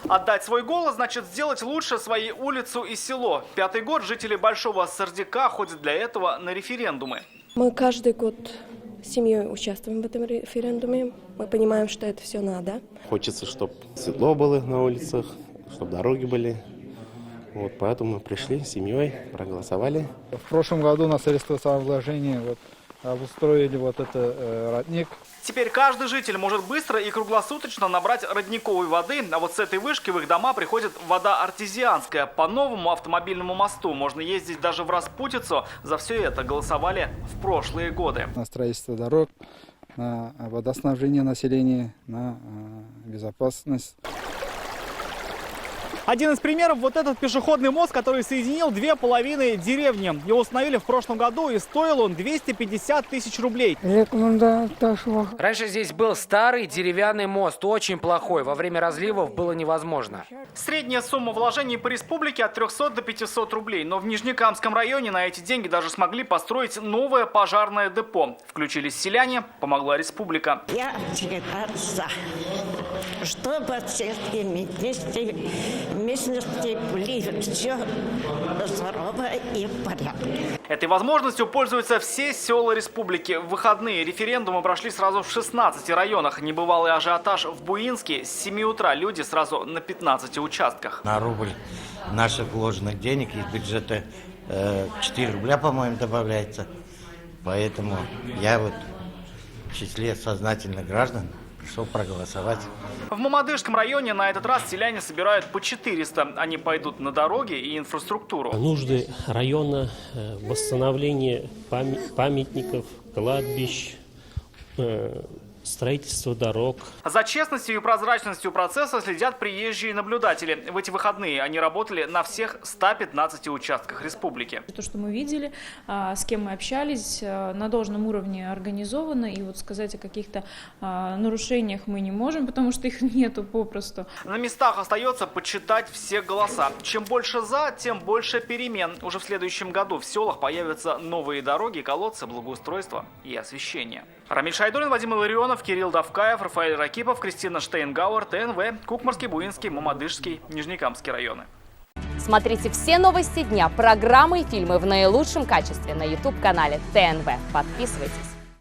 Отдать свой голос значит сделать лучше свою улицу и село. 5-й год жители Большого Сардика ходят для этого на референдумы. Мы каждый год с семьей участвуем в этом референдуме. Мы понимаем, что это все надо. Хочется, чтобы светло было на улицах, чтобы дороги были. Вот, поэтому мы пришли с семьей, проголосовали. В прошлом году на средства самовложения обустроили этот родник. Теперь каждый житель может быстро и круглосуточно набрать родниковой воды, а вот с этой вышки в их дома приходит вода артезианская. По новому автомобильному мосту можно ездить даже в распутицу. За все это голосовали в прошлые годы. На строительство дорог, на водоснабжение населения, на безопасность. Один из примеров – вот этот пешеходный мост, который соединил 2,5 деревни. Его установили в прошлом году, и стоил он 250 тысяч рублей. Раньше здесь был старый деревянный мост, очень плохой. Во время разливов было невозможно. Средняя сумма вложений по республике от 300 до 500 рублей. Но в Нижнекамском районе на эти деньги даже смогли построить новое пожарное депо. Включились селяне, помогла республика. Я всегда за, чтобы все местности были все здорово и в порядке. Этой возможностью пользуются все села республики. В выходные референдумы прошли сразу в 16 районах. Небывалый ажиотаж в Буинске. С 7 утра люди сразу на 15 участках. На рубль наших вложенных денег из бюджета 4 рубля, по-моему, добавляется. Поэтому я в числе сознательных граждан пришел проголосовать. В Мамадышском районе на этот раз селяне собирают по 400. Они пойдут на дороги и инфраструктуру. Нужды района, восстановление памятников, кладбищ, строительство дорог. За честностью и прозрачностью процесса следят приезжие наблюдатели. В эти выходные они работали на всех 115 участках республики. То, что мы видели, с кем мы общались, на должном уровне организовано. И вот сказать о каких-то нарушениях мы не можем, потому что их нету попросту. На местах остается подсчитать все голоса. Чем больше за, тем больше перемен. Уже в следующем году в селах появятся новые дороги, колодцы, благоустройство и освещение. Рамиль Шайдуллин, Вадим Илларионов, Кирилл Давкаев, Рафаэль Ракипов, Кристина Штейнгауэр, ТНВ, Кукмарский, Буинский, Мамадышский, Нижнекамский районы. Смотрите все новости дня, программы и фильмы в наилучшем качестве на YouTube-канале ТНВ. Подписывайтесь.